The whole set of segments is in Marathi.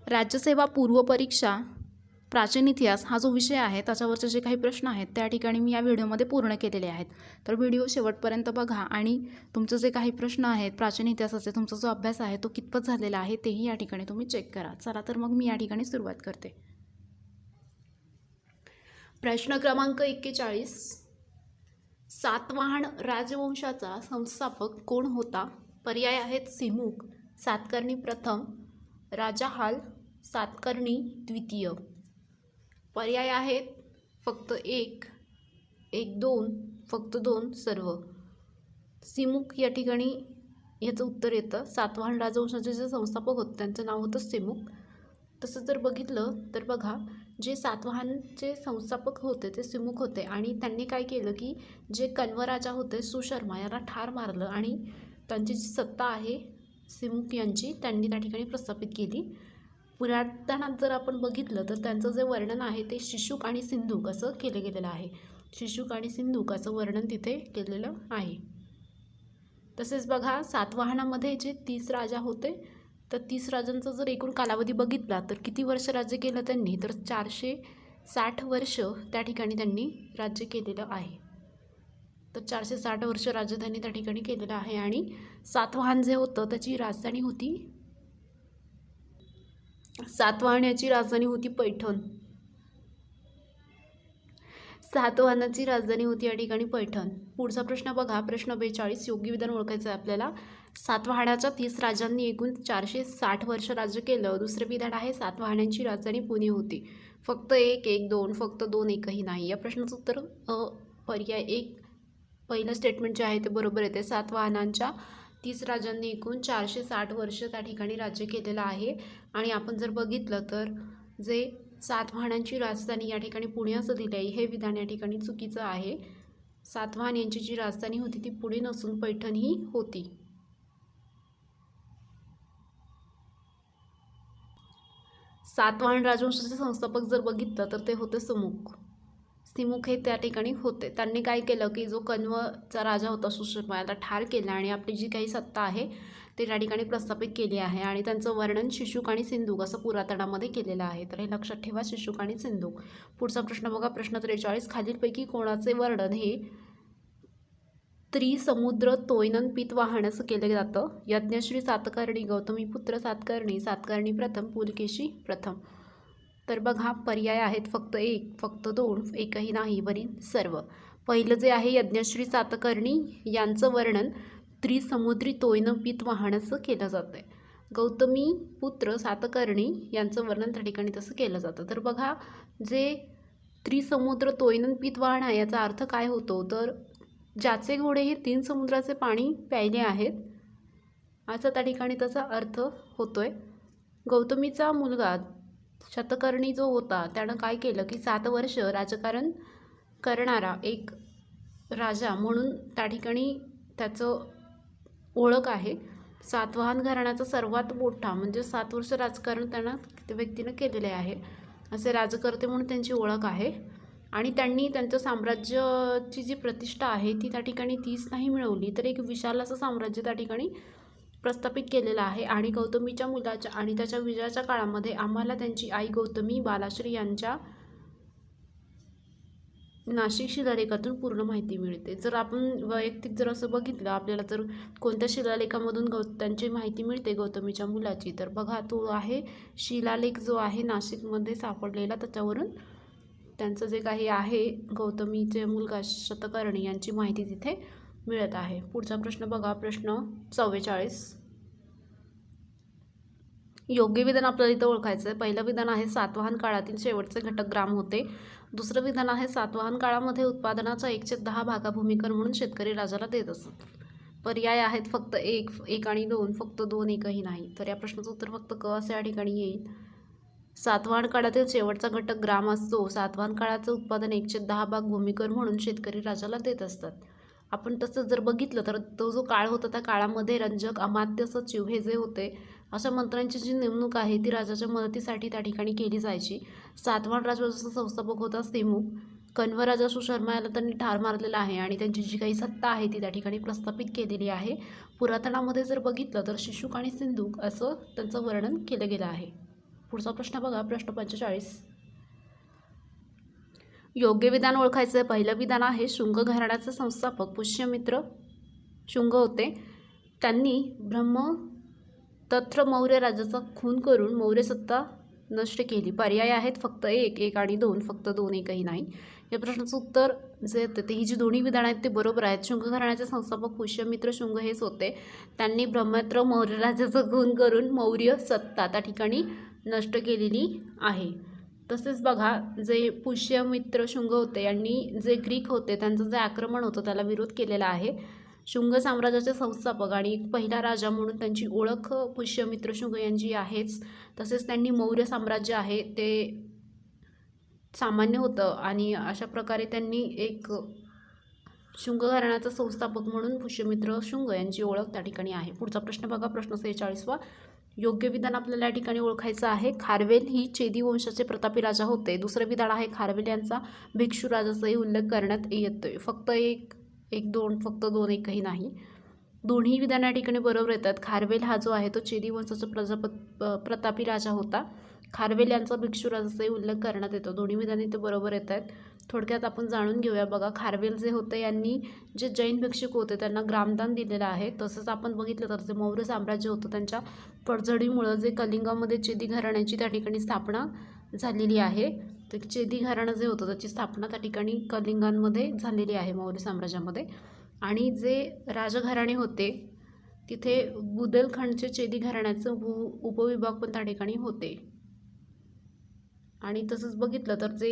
राज्यसेवा पूर्व परीक्षा प्राचीन इतिहास हा जो विषय आहे त्याच्यावरचे जे काही प्रश्न आहेत त्या ठिकाणी मी या व्हिडिओमध्ये पूर्ण केलेले आहेत. तर व्हिडिओ शेवटपर्यंत बघा आणि तुमचे जे काही प्रश्न आहेत प्राचीन इतिहासाचे तुमचा जो अभ्यास आहे तो कितपत झालेला आहे तेही या ठिकाणी तुम्ही चेक करा. चला तर मग मी या ठिकाणी सुरुवात करते. प्रश्न क्रमांक 41. सातवाहन राजवंशाचा संस्थापक कोण होता? पर्याय आहेत सिमुक, सातकर्णी प्रथम, राजाहाल, सातकर्णी द्वितीय. पर्याय आहेत फक्त एक, एक दोन, फक्त दोन, सर्व. सिमुक या ठिकाणी याचं उत्तर येतं. सातवाहन राजवंशाचे जे संस्थापक होते त्यांचं नाव होतं सिमुक. तसं जर बघितलं तर बघा, जे सातवाहनचे संस्थापक होते ते सिमुक होते आणि त्यांनी काय केलं की जे कण्व राजा होते सुशर्मा याला ठार मारलं आणि त्यांची जी सत्ता आहे सिमुक यांची त्यांनी त्या ठिकाणी प्रस्थापित केली. पुरातनात जर आपण बघितलं तर त्यांचं जे वर्णन आहे ते शिशुक आणि सिंधुक असं केलं गेलेलं आहे. शिशुक आणि सिंधुक असं वर्णन तिथे केलेलं आहे. तसेच बघा, सातवाहनामध्ये जे 30 राजा होते तर 30 राजांचा जर एकूण कालावधी बघितला तर किती वर्ष राज्य केलं त्यांनी, तर 460 वर्ष त्या ठिकाणी त्यांनी राज्य केलेलं आहे. तर 460 वर्ष राज्य त्यांनी त्या ठिकाणी केलेलं आहे. आणि सातवाहन जे होतं त्याची राजधानी होती, सातवाहनाची राजधानी होती पैठण. सातवाहनाची राजधानी होती या ठिकाणी पैठण. पुढचा प्रश्न बघा, प्रश्न 42. योग्य विधान ओळखायचं आहे आपल्याला. सातवाहनाच्या 30 राजांनी एकूण 460 वर्ष राज्य केलं. दुसरे विधान आहे सातवाहनांची राजधानी पुणे होती. फक्त एक, एक दोन, फक्त दोन, एकही नाही. या प्रश्नाचं उत्तर पर्याय एक, पहिलं स्टेटमेंट जे आहे ते बरोबर येते. सातवाहनांच्या 30 राजांनी एकूण 460 वर्ष त्या ठिकाणी राज्य केलेलं आहे. आणि आपण जर बघितलं तर जे सातवाहनांची राजधानी या ठिकाणी पुणे असं दिलं आहे हे विधान या ठिकाणी चुकीचं आहे. सातवाहन यांची जी राजधानी होती ती पुणे नसून पैठण ही होती. सातवाहन राजवंशाचे संस्थापक जर बघितलं तर ते होते सिमुक हे त्या ठिकाणी होते. त्यांनी काय केलं की जो कण्वचा राजा होता सुशर्मा याला ठार केला आणि आपली जी काही सत्ता आहे ते त्या ठिकाणी प्रस्थापित केली आहे. आणि त्यांचं वर्णन शिशुक आणि सिंधुक असं पुरातनामध्ये केलेलं आहे. तर हे लक्षात ठेवा, शिशुक आणि सिंधुक. पुढचा प्रश्न बघा, प्रश्न 43. खालीलपैकी कोणाचे वर्णन हे त्रिसमुद्र तोयनन पितवाहन असं केलं जातं? यज्ञश्री सातकर्णी, गौतमीपुत्र सातकर्णी, सातकर्णी प्रथम, पुलकेशी प्रथम. तर बघा, पर्याय आहेत फक्त एक, फक्त दोन, एकही नाही, वरील सर्व. पहिलं जे आहे यज्ञश्री सातकर्णी यांचं वर्णन त्रिसमुद्री तोयन पितवाहन असं केलं जातं. गौतमी पुत्र सातकर्णी यांचं वर्णन त्या ठिकाणी तसं केलं जातं. तर बघा, जे त्रिसमुद्र तोयनन पितवाहन आहे याचा अर्थ काय होतो, तर ज्याचे घोडे हे 3 समुद्राचे पाणी प्यायले आहेत असा त्या ठिकाणी त्याचा अर्थ होतोय. गौतमीचा मुलगा शतकर्णी जो होता त्यानं काय केलं की 7 वर्ष राजकारण करणारा एक राजा म्हणून त्या ठिकाणी त्याचं ओळख आहे. सातवाहन घराण्याचा सर्वात मोठा म्हणजे 7 वर्ष राजकारण त्या व्यक्तीनं केलेले आहे असे राजकर्ते म्हणून त्यांची ओळख आहे. आणि त्यांनी त्यांचं साम्राज्याची जी प्रतिष्ठा आहे ती त्या ठिकाणी 30 नाही मिळवली तर एक विशाल असं साम्राज्य त्या ठिकाणी प्रस्थापित केलेलं आहे. आणि गौतमीच्या मुलाच्या आणि त्याच्या विजयाच्या काळामध्ये आम्हाला त्यांची आई गौतमी बालाश्री यांच्या नाशिक शिलालेखातून पूर्ण माहिती मिळते. जर आपण वैयक्तिक जर असं बघितलं आपल्याला तर कोणत्या शिलालेखामधून त्यांची माहिती मिळते गौतमीच्या मुलाची, तर बघा तो आहे शिलालेख जो आहे नाशिकमध्ये सापडलेला, त्याच्यावरून त्यांचं जे काही आहे गौतमीचे मुलगा शतकर्णी यांची माहिती तिथे मिळत आहे. पुढचा प्रश्न बघा, प्रश्न 44. योग्य विधान आपल्याला इथं ओळखायचं आहे. पहिलं विधान आहे सातवाहन काळातील शेवटचे घटक ग्राम होते. दुसरं विधान आहे सातवाहन काळामध्ये उत्पादनाचा 1/10 भागा भूमिकर म्हणून शेतकरी राजाला देत असत. पर्याय आहेत फक्त एक, एक आणि दोन, फक्त दोन, एकही नाही. तर या प्रश्नाचं उत्तर फक्त क असं या ठिकाणी येईल. सातवाहन काळातील शेवटचा घटक ग्राम असतो. सातवाहन काळाचं उत्पादन 1/10 भाग भूमिकर म्हणून शेतकरी राजाला देत असतात. आपण तसं जर बघितलं तर तो जो काळ होता त्या काळामध्ये रंजक, अमात्य, सचिव हे जे होते अशा मंत्र्यांची जी नेमणूक आहे ती राजाच्या मदतीसाठी त्या ठिकाणी केली जायची. सातवाहन राजवंशाचा संस्थापक होता सिमुक. कण्व राजा सुशर्मा याला त्यांनी ठार मारलेला आहे आणि त्यांची जी काही सत्ता आहे ती त्या ठिकाणी प्रस्थापित केलेली आहे. पुरातनामध्ये जर बघितलं तर शिशुक आणि सिंधुक असं त्यांचं वर्णन केलं गेलं आहे. पुढचा प्रश्न बघा, प्रश्न 45. योग्य विधान ओळखायचं. पहिलं विधान आहे, शुंग घराण्याचे संस्थापक पुष्यमित्र शुंग होते. त्यांनी ब्रह्मदत्त मौर्य राजाचा खून करून मौर्य सत्ता नष्ट केली. पर्याय आहेत फक्त एक, एक आणि दोन, फक्त दोन, एकही नाही. या प्रश्नाचं उत्तर जे येतं ते ही जी दोन्ही विधानं आहेत ते बरोबर आहेत. शुंग घराण्याचे संस्थापक पुष्यमित्र शुंग हेच होते. त्यांनी ब्रह्मदत्त मौर्य राजाचा खून करून मौर्य सत्ता त्या ठिकाणी नष्ट केलेली आहे. तसेच बघा, जे पुष्यमित्र शुंग होते यांनी जे ग्रीक होते त्यांचं जे आक्रमण होतं त्याला विरोध केलेला आहे. शुंग साम्राज्याचे संस्थापक आणि एक पहिला राजा म्हणून त्यांची ओळख पुष्यमित्र शुंग यांची आहेच. तसेच त्यांनी मौर्य साम्राज्य आहे ते सामान्य होतं आणि अशा प्रकारे त्यांनी एक शुंग घराण्याचा संस्थापक म्हणून पुष्यमित्र शुंग यांची ओळख त्या ठिकाणी आहे. पुढचा प्रश्न बघा, प्रश्न 46. योग्य विधान आपल्याला या ठिकाणी ओळखायचं आहे. खारवेल ही चेदी वंशाचे प्रतापी राजा होते. दुसरं विधान आहे, खारवेल यांचा भिक्षू राजाचाही उल्लेख करण्यात येतोय. फक्त एक, एक दोन, फक्त दोन, एकही नाही. दोन्ही विधान या ठिकाणी बरोबर येतात. खारवेल हा जो आहे तो चेदी वंशाचा प्रतापी राजा होता. खारवेल यांचा भिक्षू राजाचाही उल्लेख करण्यात येतो. दोन्ही विधाने ते बरोबर येत आहेत. थोडक्यात आपण जाणून घेऊया. बघा, खारवेल जे होते यांनी जे जैन भिक्षुक होते त्यांना ग्रामदान दिलेलं आहे. तसंच आपण बघितलं तर जे मौर्य साम्राज्य होतं त्यांच्या पडझडीमुळं जे कलिंगामध्ये चेदी घराण्याची त्या ठिकाणी स्थापना झालेली आहे. तर चेदी घराणं जे होतं त्याची स्थापना त्या ठिकाणी कलिंगांमध्ये झालेली आहे मौर्य साम्राज्यामध्ये. आणि जे राजघराणे होते तिथे बुदेलखंडचे चेदी घराण्याचं उपविभाग पण त्या ठिकाणी होते. आणि तसंच बघितलं तर जे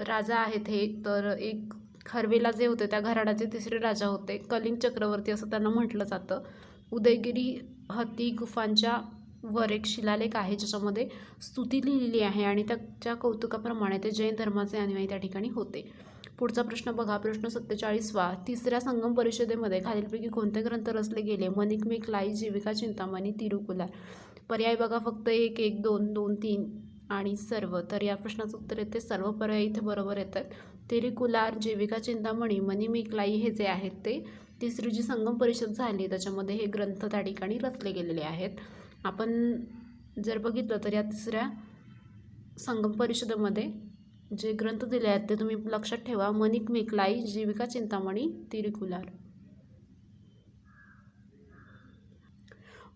राजा आहेत हे तर एक खरवेला जे होते त्या घराण्याचे तिसरे राजा होते. कलिंग चक्रवर्ती असं त्यांना म्हटलं जातं. उदयगिरी हत्ती गुफांच्या वर एक शिलालेख आहे ज्याच्यामध्ये स्तुती लिहिलेली आहे आणि त्याच्या कौतुकाप्रमाणे ते जैन धर्माचे अनुयायी त्या ठिकाणी होते. पुढचा प्रश्न बघा, प्रश्न 47. तिसऱ्या संगम परिषदेमध्ये खालीलपैकी कोणते ग्रंथ रचले गेले? मणिकमेघ, लाई, जीविका चिंतामणी, तिरुकुलार. पर्याय बघा, फक्त एक, एक, दोन, दोन, तीन आणि सर्व. तर या प्रश्नाचं उत्तर येते सर्व. पर्याय इथे बरोबर येतात. तिरुकुलार, जीविका चिंतामणी, मणिमेघ, लाई हे जे आहेत ते तिसरी जी संगम परिषद झाली त्याच्यामध्ये हे ग्रंथ त्या ठिकाणी रचले गेलेले आहेत. आपण जर बघितलं तर या तिसऱ्या संगम परिषदेमध्ये जे ग्रंथ दिले आहेत ते तुम्ही लक्षात ठेवा. मणिकमेघ, लाई, जीविका चिंतामणी, तिरुकुलार.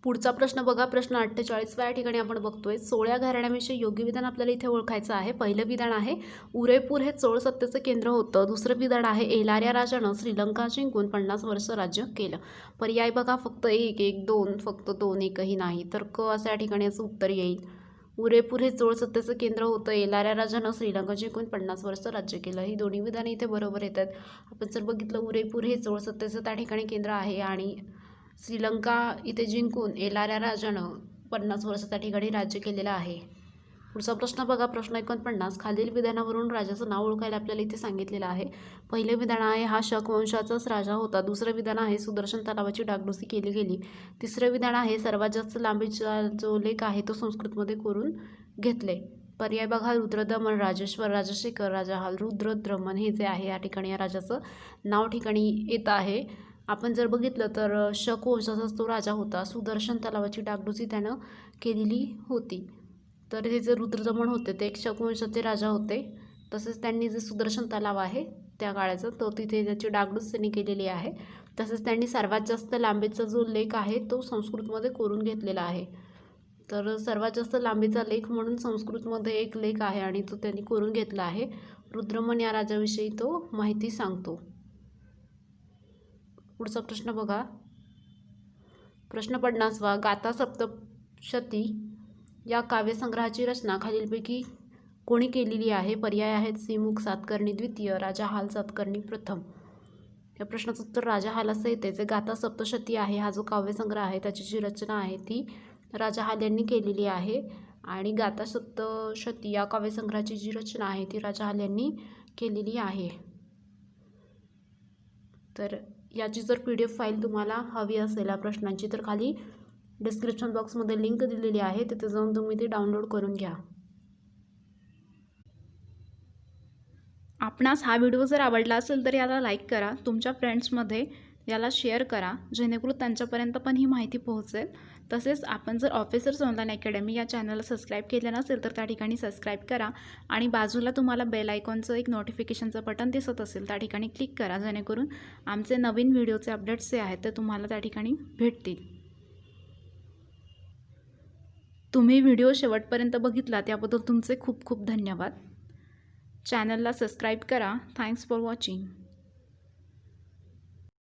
पुढचा प्रश्न बघा, प्रश्न 48. या ठिकाणी आपण बघतोय 16 घराण्याविषयी योग्य विधान आपल्याला इथे ओळखायचं आहे. पहिलं विधान आहे, उदयपूर हे चोळ सत्तेचं केंद्र होतं. दुसरं विधान आहे, एलाऱ्या राजानं श्रीलंका जिंकून 50 वर्ष राज्य केलं. पर्याय बघा, फक्त एक, एक, दोन, फक्त दोन, एकही नाही. तर क असं या ठिकाणी याचं उत्तर येईल. उदयपूर हे चोळ सत्तेचं केंद्र होतं. एलाऱ्या राजानं श्रीलंका जिंकून 50 वर्ष राज्य केलं. ही दोन्ही विधाने इथे बरोबर येतात. आपण जर बघितलं उदयपूर हे चोळ सत्तेचं त्या ठिकाणी केंद्र आहे आणि श्रीलंका इथे जिंकून एलाऱ्या राजानं 50 वर्ष त्या ठिकाणी राज्य केलेलं आहे. पुढचा प्रश्न बघा, प्रश्न 49. खालील विधानावरून राजाचं नाव ओळखायला आपल्याला इथे सांगितलेलं आहे. पहिले विधान आहे, हा शक वंशाचाच राजा होता. दुसरं विधान आहे, सुदर्शन तलावाची डागडुजी केली गेली. तिसरं विधान आहे, सर्वात जास्त लांबीचा जो लेख आहे तो संस्कृतमध्ये करून घेतले. पर्याय बघा, रुद्रदमन, राजेश्वर, राजशेखर, राजाहाल, रुद्रद्रमन हे जे आहे या ठिकाणी या राजाचं नाव ठिकाणी येत आहे. आपण जर बघितलं तर शक वंशाचाच तो राजा होता. सुदर्शन तलावाची डागडुजी त्यानं केलेली होती. तर हे जे रुद्रदमन होते ते एक शक वंशाचे राजा होते. तसेच त्यांनी जे सुदर्शन तलाव आहे त्या काळाचं तो तिथे त्याची डागडुजी त्यांनी केलेली आहे. तसेच त्यांनी सर्वात जास्त लांबीचा जो लेख आहे तो संस्कृतमध्ये करून घेतलेला आहे. तर सर्वात जास्त लांबीचा लेख म्हणून संस्कृतमध्ये एक लेख आहे आणि तो त्यांनी करून घेतला आहे. रुद्रदमन या राजाविषयी तो माहिती सांगतो. पुढचा प्रश्न बघा, प्रश्न 50. गाथा सप्तशती या काव्यसंग्रहाची रचना खालीलपैकी कोणी केलेली आहे? पर्याय आहेत, सिमुक सातकर्णी द्वितीय, राजाहाल सातकर्णी प्रथम. या प्रश्नाचं उत्तर राजाहाल असं येते. जे गाथा सप्तशती आहे हा जो काव्यसंग्रह आहे त्याची जी रचना आहे ती राजाहाल यांनी केलेली आहे आणि गाथा सप्तशती या काव्यसंग्रहाची जी रचना आहे ती राजाहाल यांनी केलेली आहे. तर याची जर PDF फाईल तुम्हाला हवी असेल या प्रश्नांची तर खाली डिस्क्रिप्शन बॉक्समध्ये लिंक दिलेली आहे, तिथे जाऊन तुम्ही ती डाउनलोड करून घ्या. आपणास हा व्हिडिओ जर आवडला असेल तर याला लाईक करा, तुमच्या फ्रेंड्समध्ये याला शेअर करा जेणेकरून त्यांच्यापर्यंत पण ही माहिती पोहोचेल. तसेच आपण जर ऑफिसर्स ऑनलाईन अकॅडमी या चॅनलला सबस्क्राईब केलं नसेल तर त्या ठिकाणी सबस्क्राईब करा आणि बाजूला तुम्हाला बेल आयकॉनचं एक नोटिफिकेशनचं बटन दिसत असेल त्या ठिकाणी क्लिक करा, जेणेकरून आमचे नवीन व्हिडिओचे अपडेट्स जे आहेत ते तुम्हाला त्या ठिकाणी भेटतील. तुम्ही व्हिडिओ शेवटपर्यंत बघितला त्याबद्दल तुमचे खूप खूप धन्यवाद. चॅनलला सबस्क्राईब करा. Thanks for watching.